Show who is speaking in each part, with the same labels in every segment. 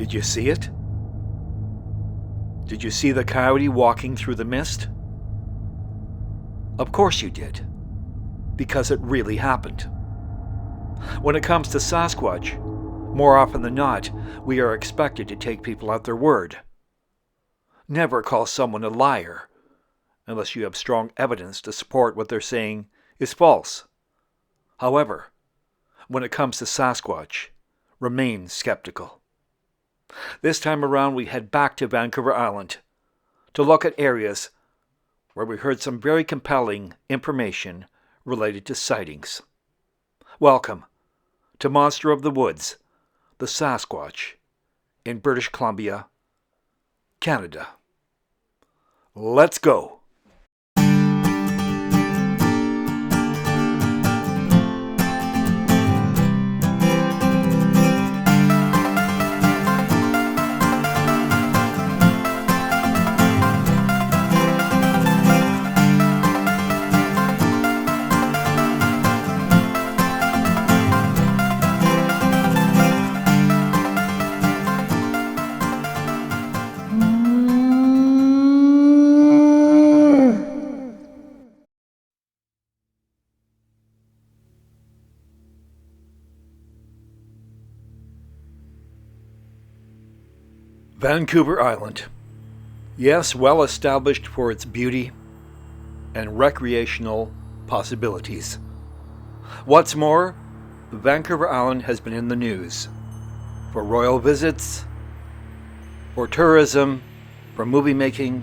Speaker 1: Did you see it? Did you see the coyote walking through the mist? Of course you did, because it really happened. When it comes to Sasquatch, more often than not, we are expected to take people at their word. Never call someone a liar unless you have strong evidence to support what they're saying is false. However, when it comes to Sasquatch, remain skeptical. This time around, we head back to Vancouver Island to look at areas where we heard some very compelling information related to sightings. Welcome to Monster of the Woods, the Sasquatch, in British Columbia, Canada. Let's go! Vancouver Island. Yes, well established for its beauty and recreational possibilities. What's more, Vancouver Island has been in the news for royal visits, for tourism, for movie making,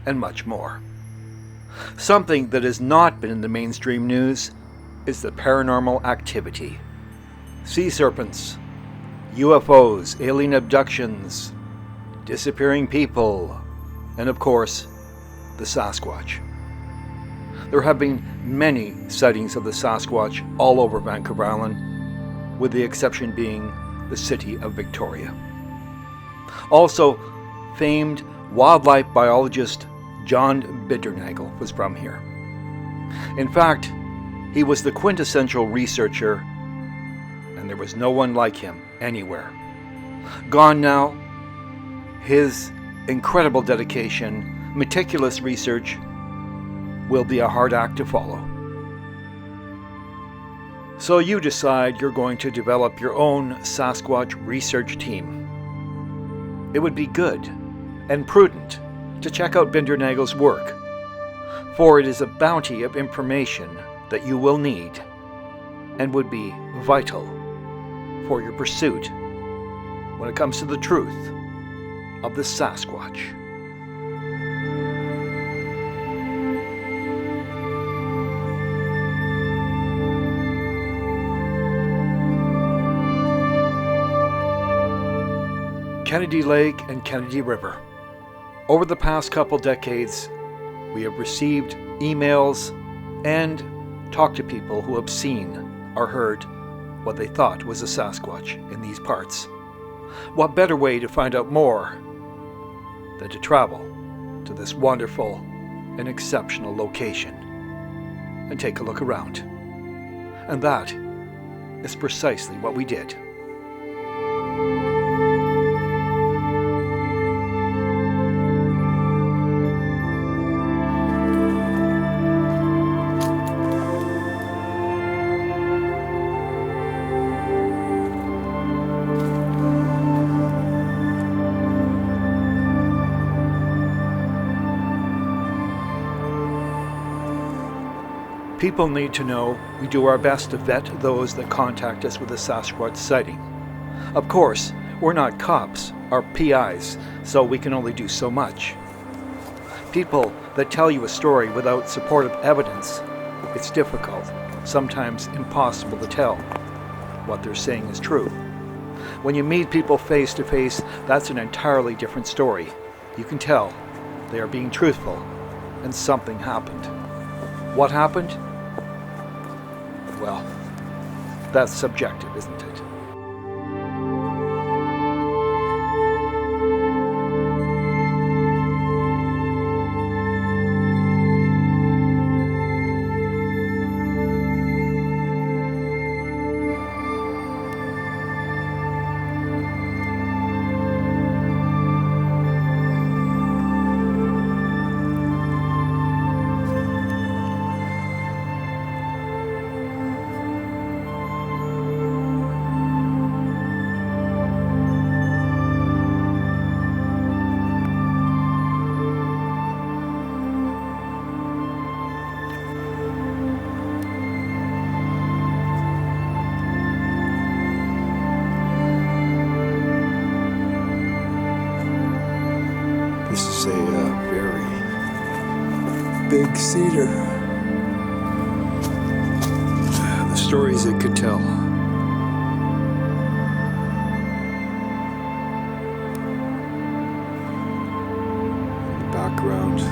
Speaker 1: and much more. Something that has not been in the mainstream news is the paranormal activity. Sea serpents, UFOs, alien abductions, disappearing people, and of course, the Sasquatch. There have been many sightings of the Sasquatch all over Vancouver Island, with the exception being the city of Victoria. Also, famed wildlife biologist John Bindernagel was from here. In fact, he was the quintessential researcher, and there was no one like him anywhere. Gone now, his incredible dedication, meticulous research, will be a hard act to follow. So you decide you're going to develop your own Sasquatch research team. It would be good and prudent to check out Bindernagel's work, for it is a bounty of information that you will need and would be vital for your pursuit when it comes to the truth of the Sasquatch. Kennedy Lake and Kennedy River. Over the past couple decades, we have received emails and talked to people who have seen or heard what they thought was a Sasquatch in these parts. What better way to find out more than to travel to this wonderful and exceptional location and take a look around? And that is precisely what we did. People need to know we do our best to vet those that contact us with a Sasquatch sighting. Of course, we're not cops or PIs, so we can only do so much. People that tell you a story without supportive evidence, it's difficult, sometimes impossible to tell what they're saying is true. When you meet people face to face, that's an entirely different story. You can tell they are being truthful and something happened. What happened? Well, that's subjective, isn't it? cedar. The stories it could tell. In the background.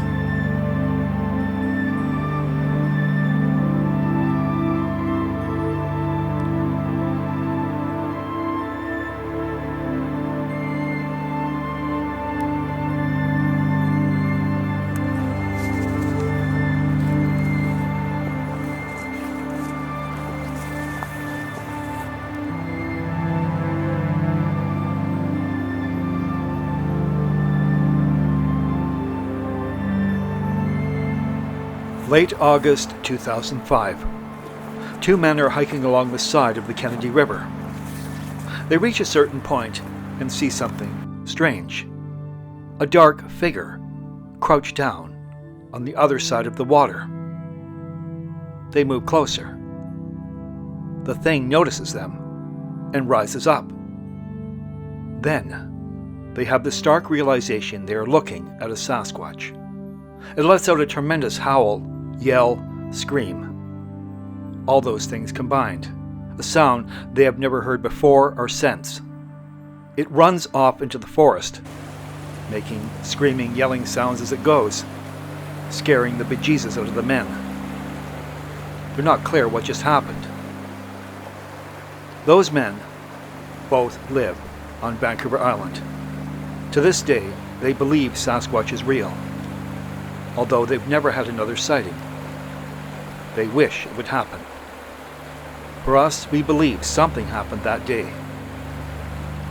Speaker 1: Late August 2005. Two men are hiking along the side of the Kennedy River. They reach a certain point and see something strange. A dark figure crouched down on the other side of the water. They move closer. The thing notices them and rises up. Then they have the stark realization they are looking at a Sasquatch. It lets out a tremendous howl, yell, scream. All those things combined. A sound they have never heard before or since. It runs off into the forest, making screaming, yelling sounds as it goes, scaring the bejesus out of the men. They're not clear what just happened. Those men both live on Vancouver Island. To this day, they believe Sasquatch is real, although they've never had another sighting. They wish it would happen. For us, we believe something happened that day.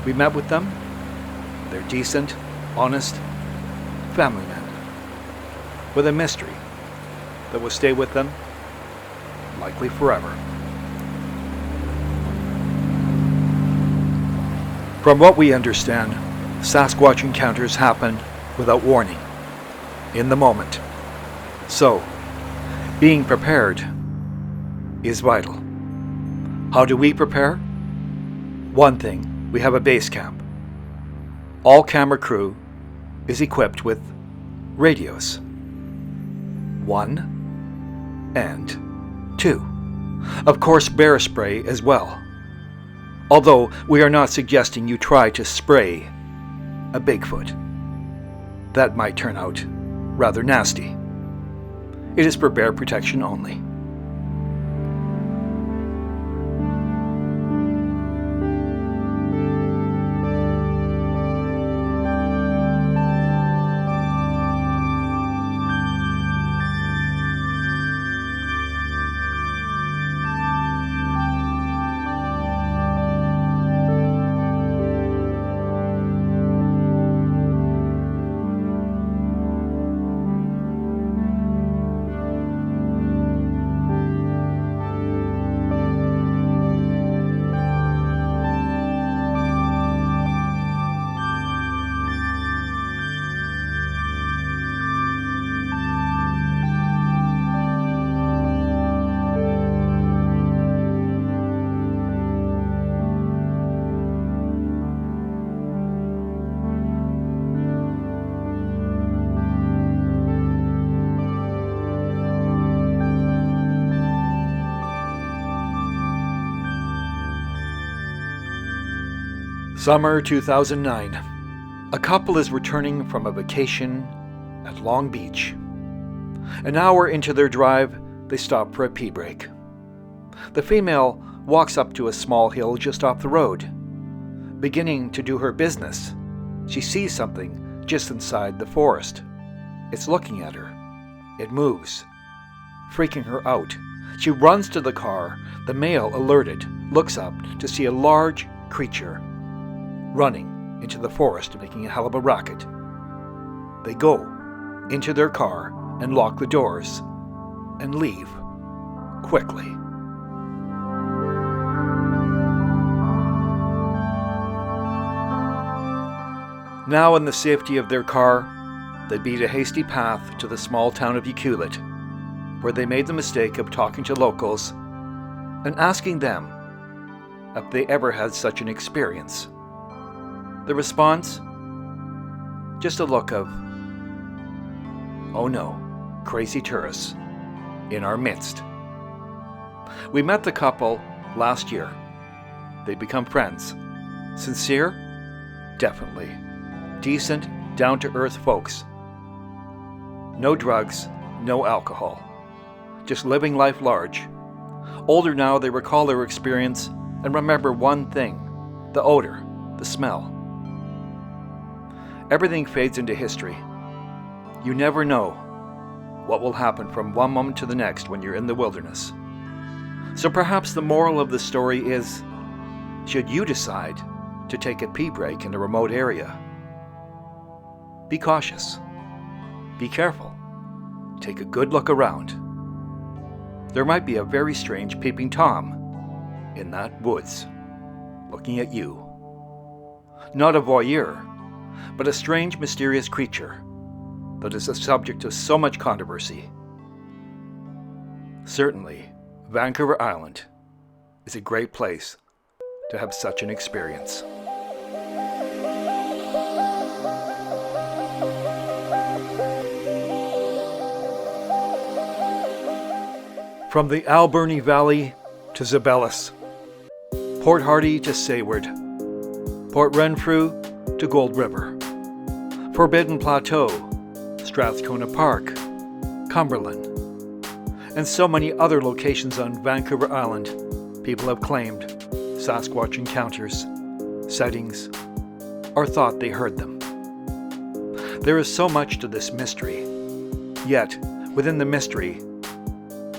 Speaker 1: We met with them. They're decent, honest, family men, with a mystery that will stay with them, likely forever. From what we understand, Sasquatch encounters happen without warning, in the moment. So, being prepared is vital. How do we prepare? One thing, we have a base camp. All camera crew is equipped with radios. 1 and 2. Of course, bear spray as well. Although we are not suggesting you try to spray a Bigfoot. That might turn out rather nasty. It is for bear protection only. Summer 2009. A couple is returning from a vacation at Long Beach. An hour into their drive, they stop for a pee break. The female walks up to a small hill just off the road. Beginning to do her business, she sees something just inside the forest. It's looking at her. It moves, freaking her out. She runs to the car. The male, alerted, looks up to see a large creature running into the forest, making a hell of a racket. They go into their car and lock the doors and leave quickly. Now in the safety of their car, they beat a hasty path to the small town of Ucluelet, where they made the mistake of talking to locals and asking them if they ever had such an experience. The response? Just a look of, oh no, crazy tourists in our midst. We met the couple last year. They'd become friends. Sincere? Definitely. Decent, down-to-earth folks. No drugs, no alcohol. Just living life large. Older now, they recall their experience and remember one thing: the odor, the smell. Everything fades into history. You never know what will happen from one moment to the next when you're in the wilderness. So perhaps the moral of the story is, should you decide to take a pee break in a remote area, be cautious. Be careful. Take a good look around. There might be a very strange peeping Tom in that woods, looking at you. Not a voyeur, but a strange, mysterious creature that is the subject of so much controversy. Certainly, Vancouver Island is a great place to have such an experience. From the Alberni Valley to Zabelis, Port Hardy to Sayward, Port Renfrew to Gold River, Forbidden Plateau, Strathcona Park, Cumberland, and so many other locations on Vancouver Island, people have claimed Sasquatch encounters, sightings, or thought they heard them. There is so much to this mystery, yet within the mystery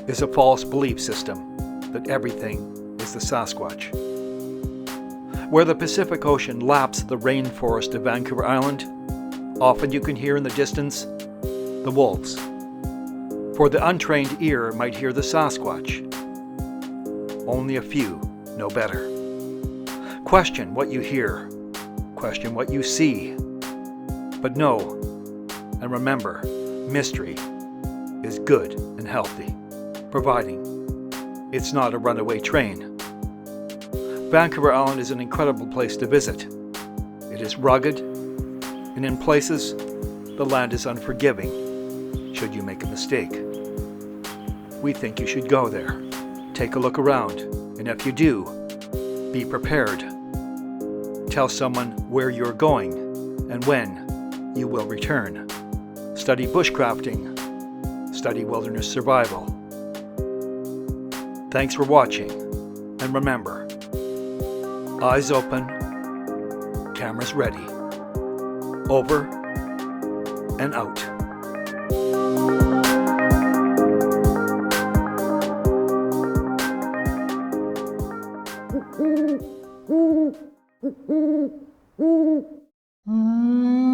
Speaker 1: is a false belief system that everything is the Sasquatch. Where the Pacific Ocean laps the rainforest of Vancouver Island, often you can hear in the distance the wolves. For the untrained ear might hear the Sasquatch. Only a few know better. Question what you hear. Question what you see. But know and remember, mystery is good and healthy, providing it's not a runaway train. Vancouver Island is an incredible place to visit. It is rugged, and in places, the land is unforgiving should you make a mistake. We think you should go there. Take a look around, and if you do, be prepared. Tell someone where you're going and when you will return. Study bushcrafting. Study wilderness survival. Thanks for watching, and remember, eyes open, cameras ready. Over and out.
Speaker 2: Mm-hmm.